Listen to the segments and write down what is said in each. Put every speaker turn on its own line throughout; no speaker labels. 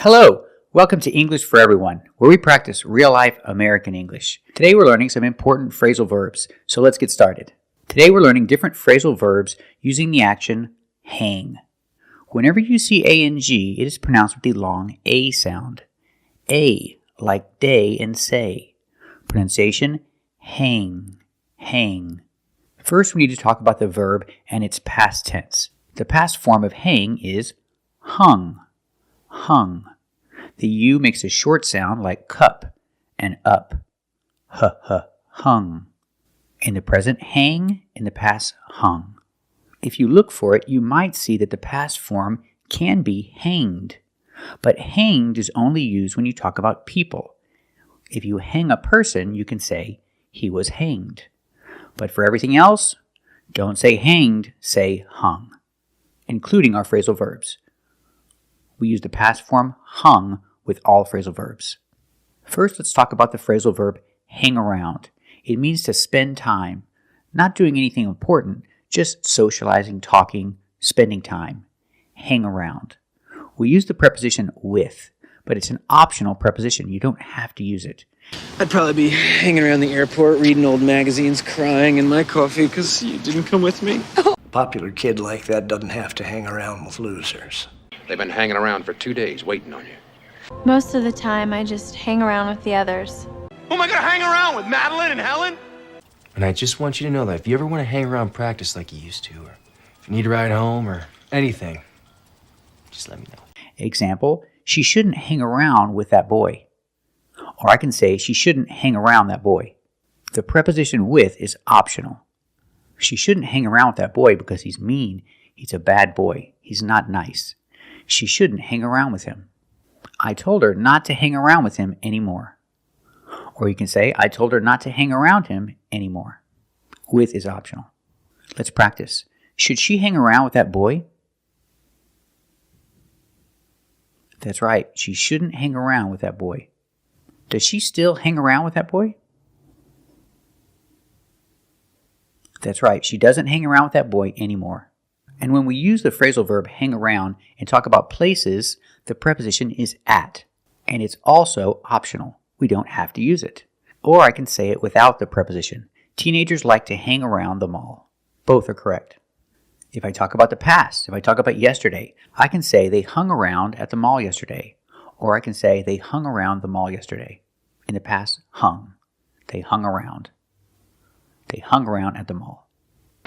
Hello, welcome to English for Everyone, where we practice real-life American English. Today we're learning some important phrasal verbs, so let's get started. Today we're learning different phrasal verbs using the action hang. Whenever you see A-N-G, it is pronounced with the long A sound. A, like day and say. Pronunciation, hang, hang. First we need to talk about the verb and its past tense. The past form of hang is hung, hung. The U makes a short sound like cup and up. Hung. In the present, hang. In the past, hung. If you look for it, you might see that the past form can be hanged. But hanged is only used when you talk about people. If you hang a person, you can say he was hanged. But for everything else, don't say hanged, say hung, including our phrasal verbs. We use the past form hung with all phrasal verbs. First, let's talk about the phrasal verb hang around. It means to spend time, not doing anything important, just socializing, talking, spending time. Hang around. We use the preposition with, but it's an optional preposition. You don't have to use it.
I'd probably be hanging around the airport, reading old magazines, crying in my coffee because you didn't come with me.
A popular kid like that doesn't have to hang around with losers.
They've been hanging around for 2 days waiting on you.
Most of the time, I just hang around with the others.
Who am I gonna hang around with, Madeline and Helen?
And I just want you to know that if you ever want to hang around practice like you used to, or if you need a ride home or anything, just let me know.
Example, she shouldn't hang around with that boy. Or I can say she shouldn't hang around that boy. The preposition with is optional. She shouldn't hang around with that boy because he's mean. He's a bad boy. He's not nice. She shouldn't hang around with him. I told her not to hang around with him anymore. Or you can say, I told her not to hang around him anymore. With is optional. Let's practice. Should she hang around with that boy? That's right. She shouldn't hang around with that boy. Does she still hang around with that boy? That's right. She doesn't hang around with that boy anymore. And when we use the phrasal verb hang around and talk about places, the preposition is at. And it's also optional. We don't have to use it. Or I can say it without the preposition. Teenagers like to hang around the mall. Both are correct. If I talk about the past, if I talk about yesterday, I can say they hung around at the mall yesterday. Or I can say they hung around the mall yesterday. In the past, hung. They hung around. They hung around at the mall.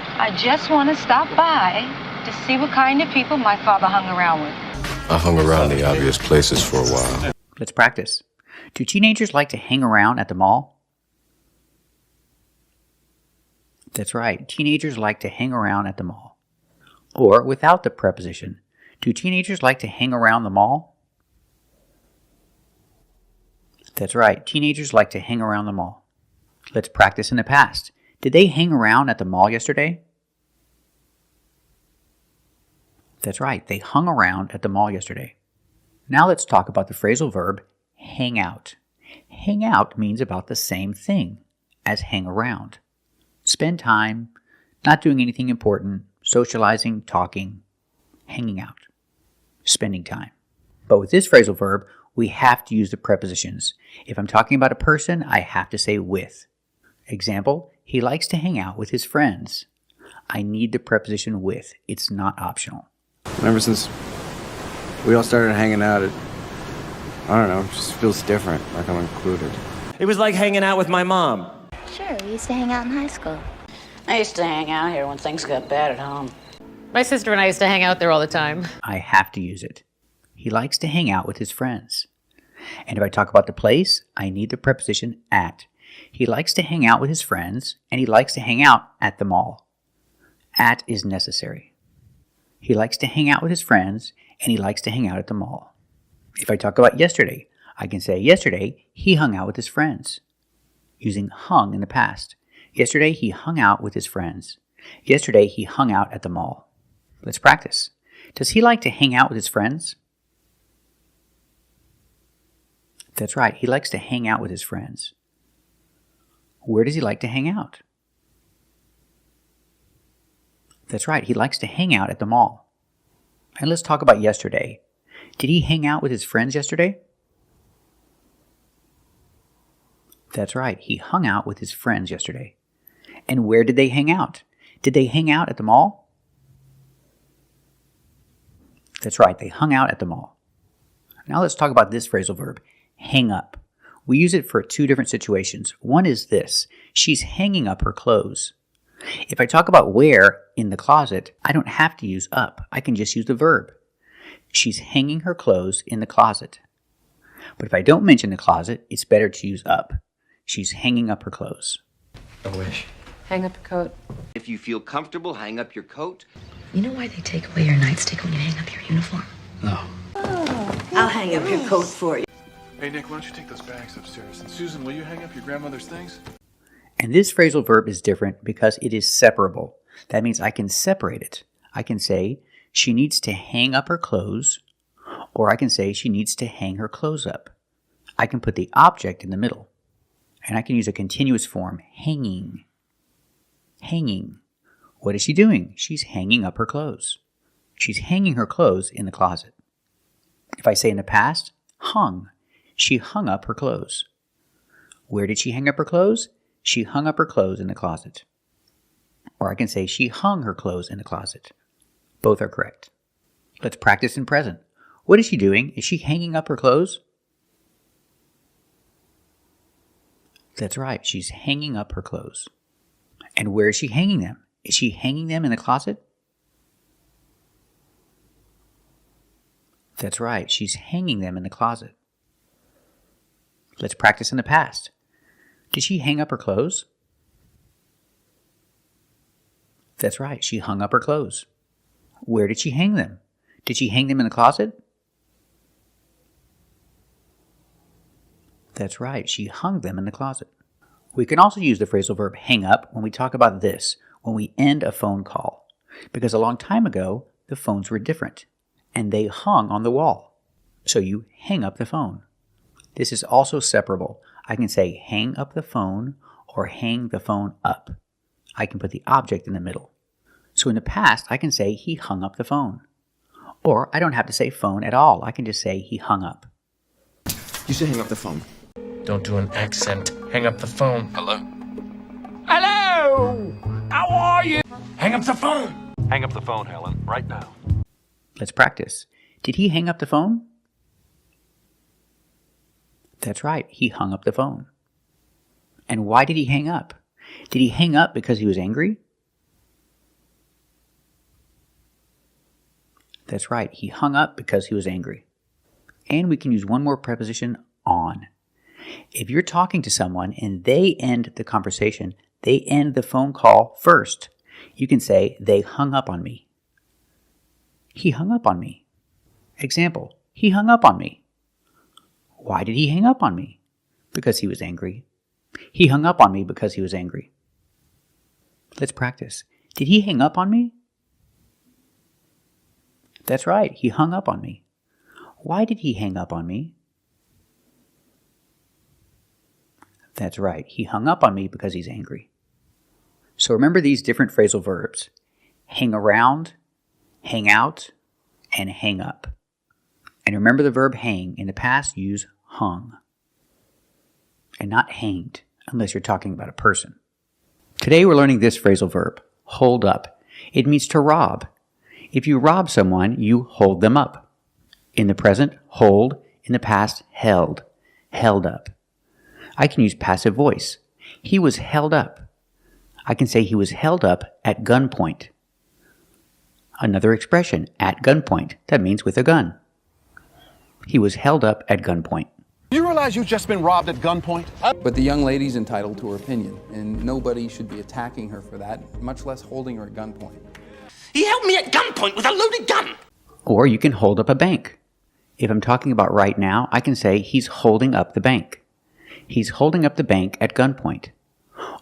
I just want to stop by to see what kind of people my father hung around with.
I hung around the obvious places for a while.
Let's practice. Do teenagers like to hang around at the mall? That's right. Teenagers like to hang around at the mall. Or without the preposition, do teenagers like to hang around the mall? That's right. Teenagers like to hang around the mall. Let's practice in the past. Did they hang around at the mall yesterday? That's right. They hung around at the mall yesterday. Now let's talk about the phrasal verb hang out. Hang out means about the same thing as hang around. Spend time, not doing anything important, socializing, talking, hanging out, spending time. But with this phrasal verb, we have to use the prepositions. If I'm talking about a person, I have to say with. Example, he likes to hang out with his friends. I need the preposition with. It's not optional.
Ever since we all started hanging out, I don't know, it just feels different, like I'm included.
It was like hanging out with my mom.
Sure, we used to hang out in high school.
I used to hang out here when things got bad at home.
My sister and I used to hang out there all the time.
I have to use it. He likes to hang out with his friends. And if I talk about the place, I need the preposition at. He likes to hang out with his friends, and he likes to hang out at the mall. At is necessary. He likes to hang out with his friends, and he likes to hang out at the mall. If I talk about yesterday, I can say yesterday he hung out with his friends, using hung in the past. Yesterday he hung out with his friends. Yesterday he hung out at the mall. Let's practice. Does he like to hang out with his friends? That's right, he likes to hang out with his friends. Where does he like to hang out? That's right, he likes to hang out at the mall. And let's talk about yesterday. Did he hang out with his friends yesterday? That's right, he hung out with his friends yesterday. And where did they hang out? Did they hang out at the mall? That's right, they hung out at the mall. Now let's talk about this phrasal verb, hang up. We use it for two different situations. One is this, she's hanging up her clothes. If I talk about where in the closet, I don't have to use up. I can just use the verb. She's hanging her clothes in the closet. But if I don't mention the closet, it's better to use up. She's hanging up her clothes.
I wish.
Hang up your coat.
If you feel comfortable, hang up your coat.
You know why they take away your nightstick when you hang up your uniform?
No.
I'll hang up your coat for you.
Hey, Nick, why don't you take those bags upstairs? And Susan, will you hang up your grandmother's things?
And this phrasal verb is different because it is separable. That means I can separate it. I can say, she needs to hang up her clothes, or I can say she needs to hang her clothes up. I can put the object in the middle, and I can use a continuous form, hanging. Hanging. What is she doing? She's hanging up her clothes. She's hanging her clothes in the closet. If I say in the past, hung. She hung up her clothes. Where did she hang up her clothes? She hung up her clothes in the closet. Or I can say she hung her clothes in the closet. Both are correct. Let's practice in present. What is she doing? Is she hanging up her clothes? That's right, she's hanging up her clothes. And where is she hanging them? Is she hanging them in the closet? That's right, she's hanging them in the closet. Let's practice in the past. Did she hang up her clothes? That's right, she hung up her clothes. Where did she hang them? Did she hang them in the closet? That's right, she hung them in the closet. We can also use the phrasal verb hang up when we talk about this, when we end a phone call. Because a long time ago, the phones were different, and they hung on the wall. So you hang up the phone. This is also separable. I can say hang up the phone or hang the phone up. I can put the object in the middle. So in the past, I can say he hung up the phone. Or I don't have to say phone at all. I can just say he hung up.
You say hang up the phone. Don't do an accent. Hang up the phone.
Hello?
Hello! How are you?
Hang up the phone!
Hang up the phone, Helen, right now.
Let's practice. Did he hang up the phone? That's right, he hung up the phone. And why did he hang up? Did he hang up because he was angry? That's right, he hung up because he was angry. And we can use one more preposition, on. If you're talking to someone and they end the conversation, they end the phone call first. You can say, they hung up on me. He hung up on me. Example, he hung up on me. Why did he hang up on me? Because he was angry. He hung up on me because he was angry. Let's practice. Did he hang up on me? That's right, he hung up on me. Why did he hang up on me? That's right, he hung up on me because he's angry. So remember these different phrasal verbs. Hang around, hang out, and hang up. And remember the verb hang. In the past, use hung. And not hanged, unless you're talking about a person. Today we're learning this phrasal verb, hold up. It means to rob. If you rob someone, you hold them up. In the present, hold. In the past, held. Held up. I can use passive voice. He was held up. I can say he was held up at gunpoint. Another expression, at gunpoint. That means with a gun. He was held up at gunpoint.
You realize you've just been robbed at gunpoint?
But the young lady's entitled to her opinion, and nobody should be attacking her for that, much less holding her at gunpoint.
He held me at gunpoint with a loaded gun.
Or you can hold up a bank. If I'm talking about right now, I can say he's holding up the bank. He's holding up the bank at gunpoint.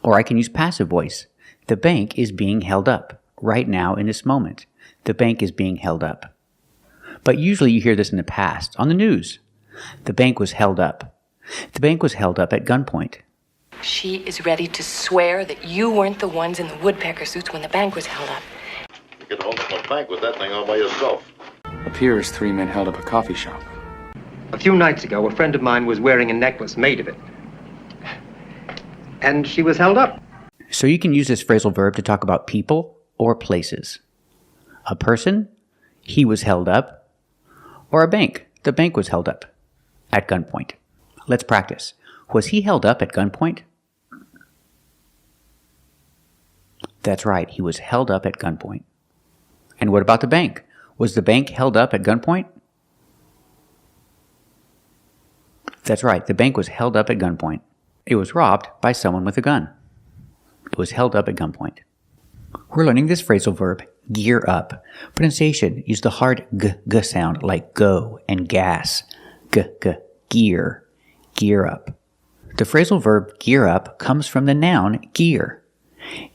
Or I can use passive voice. The bank is being held up right now in this moment. The bank is being held up. But usually you hear this in the past, on the news. The bank was held up. The bank was held up at gunpoint.
She is ready to swear that you weren't the ones in the woodpecker suits when the bank was held up.
You could hold up a bank with that thing all by yourself.
appears 3 men held up a coffee shop.
A few nights ago, a friend of mine was wearing a necklace made of it. And she was held up.
So you can use this phrasal verb to talk about people or places. A person, he was held up. Or a bank, the bank was held up at gunpoint. Let's practice. Was he held up at gunpoint? That's right, he was held up at gunpoint. And what about the bank? Was the bank held up at gunpoint? That's right, the bank was held up at gunpoint. It was robbed by someone with a gun. It was held up at gunpoint. We're learning this phrasal verb, gear up. Pronunciation, use the hard g sound like go and gas. Gear. Gear up. The phrasal verb gear up comes from the noun gear.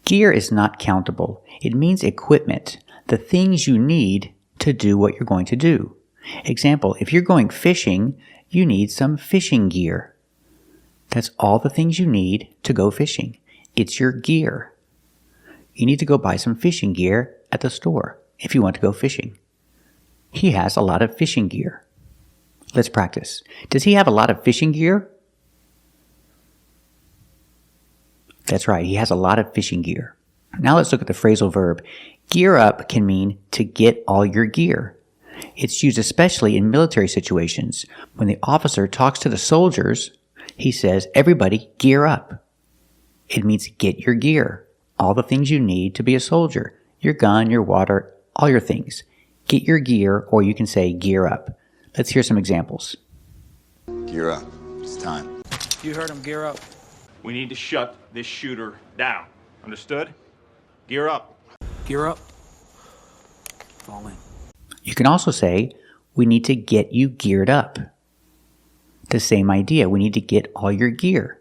Gear is not countable. It means equipment, the things you need to do what you're going to do. Example, if you're going fishing, you need some fishing gear. That's all the things you need to go fishing. It's your gear. You need to go buy some fishing gear at the store if you want to go fishing. He has a lot of fishing gear. Let's practice. Does he have a lot of fishing gear? That's right, he has a lot of fishing gear. Now let's look at the phrasal verb. Gear up can mean to get all your gear. It's used especially in military situations. When the officer talks to the soldiers, he says, everybody gear up. It means get your gear. All the things you need to be a soldier. Your gun, your water, all your things. Get your gear, or you can say gear up. Let's hear some examples.
Gear up. It's time.
You heard him, gear up.
We need to shut this shooter down. Understood? Gear up.
Gear up. Fall in.
You can also say, we need to get you geared up. The same idea. We need to get all your gear.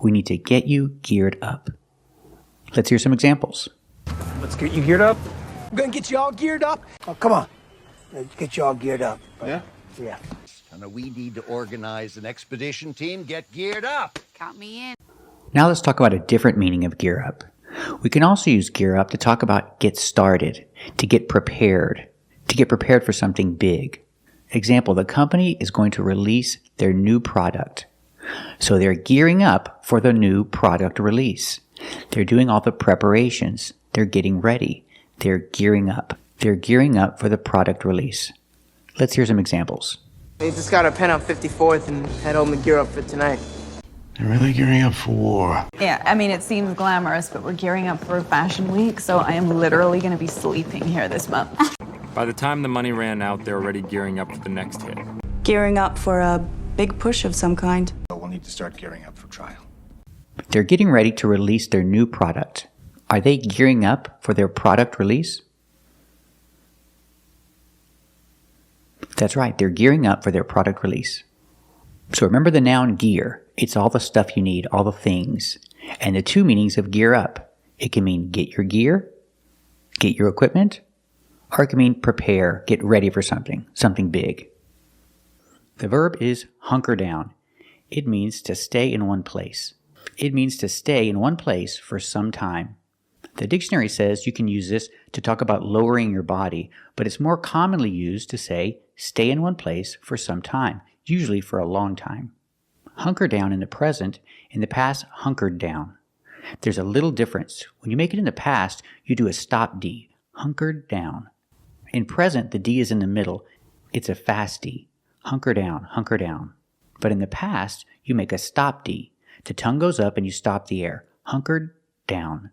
We need to get you geared up. Let's hear some examples.
Let's get you geared up. I'm gonna get you all geared up. Oh, come on. Let's get you all geared up.
Yeah?
Yeah.
And we need to organize an expedition team. Get geared up.
Count me in.
Now let's talk about a different meaning of gear up. We can also use gear up to talk about get started, to get prepared for something big. Example, the company is going to release their new product. So they're gearing up for the new product release. They're doing all the preparations. They're getting ready. They're gearing up. They're gearing up for the product release. Let's hear some examples.
They just got a pen up 54th and head home to gear up for tonight.
They're really gearing up for war.
Yeah, I mean, it seems glamorous, but we're gearing up for Fashion Week, so I am literally going to be sleeping here this month.
By the time the money ran out, they're already gearing up for the next hit.
Gearing up for a big push of some kind.
We'll need to start gearing up for trial.
They're getting ready to release their new product. Are they gearing up for their product release? That's right, they're gearing up for their product release. So remember the noun gear. It's all the stuff you need, all the things. And the two meanings of gear up. It can mean get your gear, get your equipment, or it can mean prepare, get ready for something big. The verb is hunker down. It means to stay in one place. It means to stay in one place for some time. The dictionary says you can use this to talk about lowering your body, but it's more commonly used to say stay in one place for some time, usually for a long time. Hunker down in the present, in the past, hunkered down. There's a little difference. When you make it in the past, you do a stop D, hunkered down. In present, the D is in the middle. It's a fast D, hunker down, hunker down. But in the past, you make a stop D. The tongue goes up and you stop the air, hunkered down.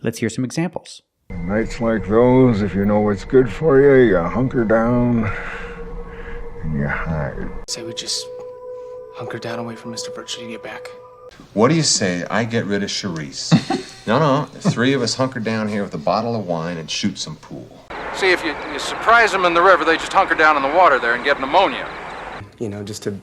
Let's hear some examples.
Nights like those, if you know what's good for you, you hunker down and you hide.
Say we just hunker down away from Mr. Birch till you get back.
What do you say I get rid of Charisse? No, the three of us hunker down here with a bottle of wine and shoot some pool.
See, if you surprise them in the river, they just hunker down in the water there and get pneumonia.
You know, just to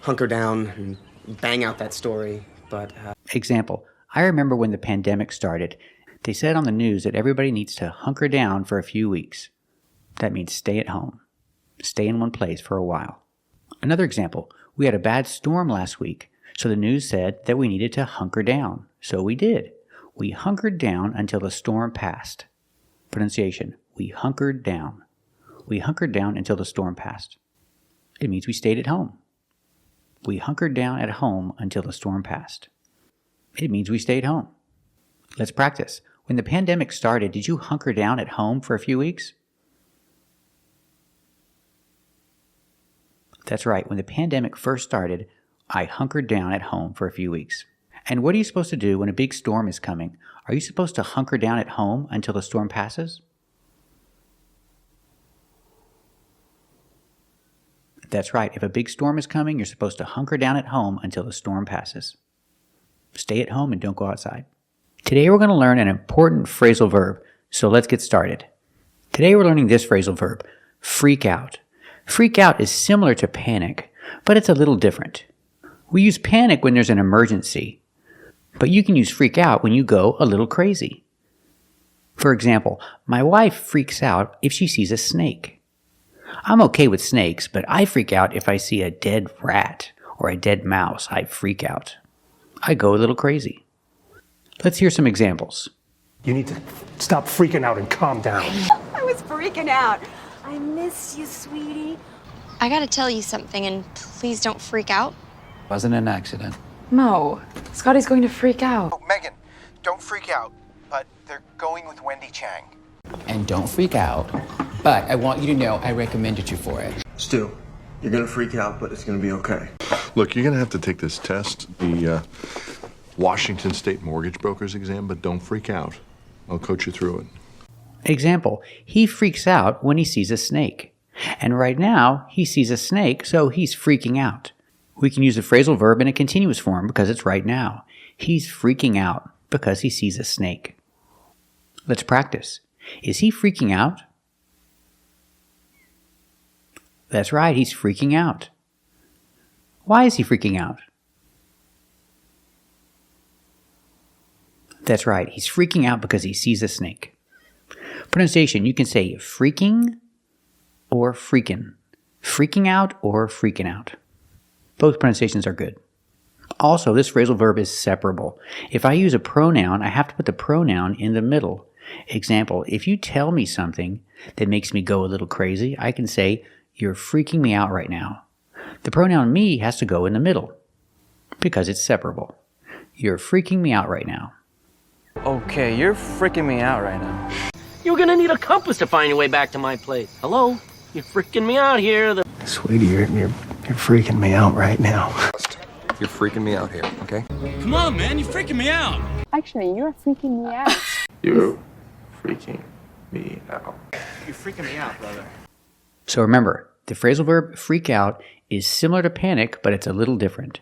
hunker down and bang out that story, but...
Example, I remember when the pandemic started, they said on the news that everybody needs to hunker down for a few weeks. That means stay at home. Stay in one place for a while. Another example, we had a bad storm last week, so the news said that we needed to hunker down. So we did. We hunkered down until the storm passed. Pronunciation, we hunkered down. We hunkered down until the storm passed. It means we stayed at home. We hunkered down at home until the storm passed. It means we stayed home. Let's practice. When the pandemic started, did you hunker down at home for a few weeks? That's right. When the pandemic first started, I hunkered down at home for a few weeks. And what are you supposed to do when a big storm is coming? Are you supposed to hunker down at home until the storm passes? That's right. If a big storm is coming, you're supposed to hunker down at home until the storm passes. Stay at home and don't go outside. Today we're going to learn an important phrasal verb, so let's get started. Today we're learning this phrasal verb, freak out. Freak out is similar to panic, but it's a little different. We use panic when there's an emergency, but you can use freak out when you go a little crazy. For example, my wife freaks out if she sees a snake. I'm okay with snakes, but I freak out if I see a dead rat or a dead mouse. I freak out. I go a little crazy. Let's hear some examples.
You need to stop freaking out and calm down.
I was freaking out. I miss you, sweetie.
I gotta tell you something, and please don't freak out.
Wasn't an accident.
Mo, Scotty's going to freak out.
Oh, Megan, don't freak out, but they're going with Wendy Chang.
And don't freak out, but I want you to know I recommended you for it.
Stu, you're gonna freak out, but it's gonna be okay.
Look, you're gonna have to take this test, the Washington State Mortgage Brokers exam, but don't freak out. I'll coach you through it.
Example, he freaks out when he sees a snake. And right now, he sees a snake, so he's freaking out. We can use the phrasal verb in a continuous form because it's right now. He's freaking out because he sees a snake. Let's practice. Is he freaking out? That's right, he's freaking out. Why is he freaking out? That's right, he's freaking out because he sees a snake. Pronunciation, you can say freaking or freakin'. Freaking out or freaking out. Both pronunciations are good. Also, this phrasal verb is separable. If I use a pronoun, I have to put the pronoun in the middle. Example, if you tell me something that makes me go a little crazy, I can say, you're freaking me out right now. The pronoun me has to go in the middle because it's separable. You're freaking me out right now.
Okay, you're freaking me out right now.
You're gonna need a compass to find your way back to my place. Hello? You're freaking me out here.
Sweetie, you're freaking me out right now.
You're freaking me out here, okay?
Come on, man, you're freaking me out.
Actually, you're freaking me out.
You're freaking me out.
You're freaking me out, brother.
So remember, the phrasal verb freak out is similar to panic, but it's a little different.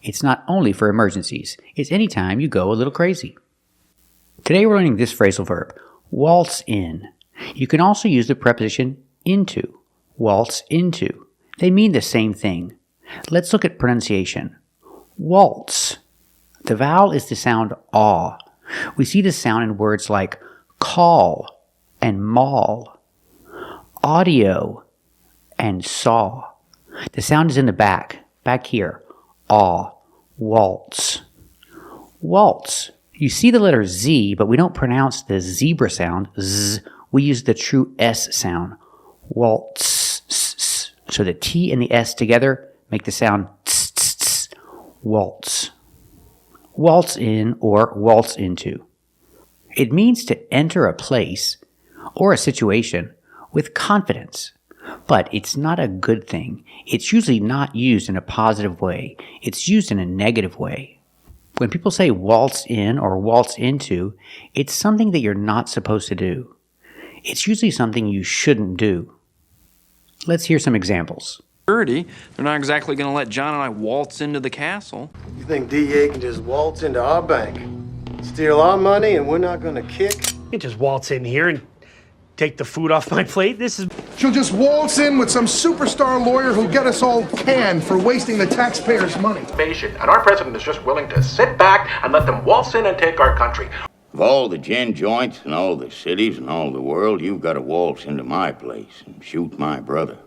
It's not only for emergencies. It's anytime you go a little crazy. Today we're learning this phrasal verb, waltz in. You can also use the preposition into, waltz into. They mean the same thing. Let's look at pronunciation. Waltz. The vowel is the sound aw. We see this sound in words like call and maul, audio and saw. The sound is in the back here. Aw, waltz. Waltz. You see the letter Z, but we don't pronounce the zebra sound, z. We use the true S sound, waltz. So the T and the S together make the sound tss, tss, tss. Waltz. Waltz in or waltz into. It means to enter a place or a situation with confidence, but it's not a good thing. It's usually not used in a positive way. It's used in a negative way. When people say waltz in or waltz into, it's something that you're not supposed to do. It's usually something you shouldn't do. Let's hear some examples.
They're not exactly going to let John and I waltz into the castle.
You think DA can just waltz into our bank, steal our money, and we're not gonna kick?
You just waltz in here and take the food off my plate.
She'll just waltz in with some superstar lawyer who'll get us all canned for wasting the taxpayers' money.
And our president is just willing to sit back and let them waltz in and take our country.
Of all the gin joints and all the cities and all the world, you've got to waltz into my place and shoot my brother.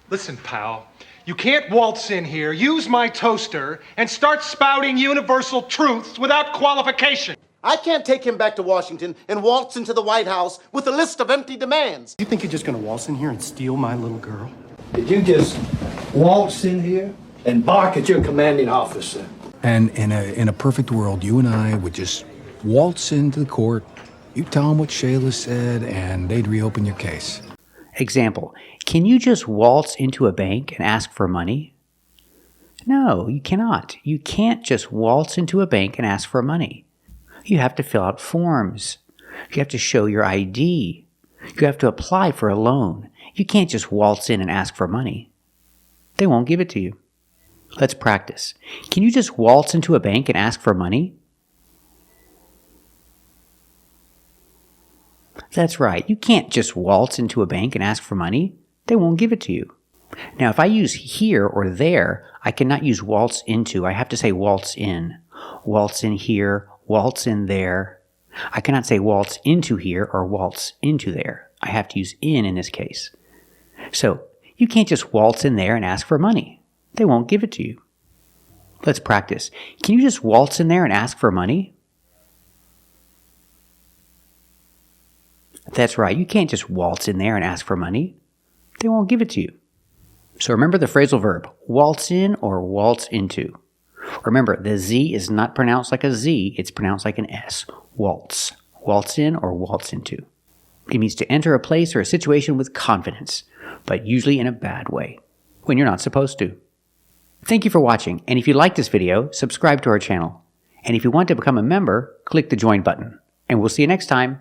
Listen, pal, you can't waltz in here, use my toaster, and start spouting universal truths without qualification.
I can't take him back to Washington and waltz into the White House with a list of empty demands.
You think you're just gonna waltz in here and steal my little girl?
Did you just waltz in here and bark at your commanding officer?
And in a perfect world, you and I would just waltz into the court, you tell them what Shayla said, and they'd reopen your case.
Example, can you just waltz into a bank and ask for money? No, you cannot. You can't just waltz into a bank and ask for money. You have to fill out forms. You have to show your ID. You have to apply for a loan. You can't just waltz in and ask for money. They won't give it to you. Let's practice. Can you just waltz into a bank and ask for money? That's right. You can't just waltz into a bank and ask for money. They won't give it to you. Now, if I use here or there, I cannot use waltz into. I have to say waltz in. Waltz in here, waltz in there. I cannot say waltz into here or waltz into there. I have to use in this case. So, you can't just waltz in there and ask for money. They won't give it to you. Let's practice. Can you just waltz in there and ask for money? That's right. You can't just waltz in there and ask for money. They won't give it to you. So remember the phrasal verb, waltz in or waltz into. Remember, the Z is not pronounced like a Z, it's pronounced like an S. Waltz. Waltz in or waltz into. It means to enter a place or a situation with confidence, but usually in a bad way, when you're not supposed to. Thank you for watching, and if you like this video, subscribe to our channel. And if you want to become a member, click the join button. And we'll see you next time.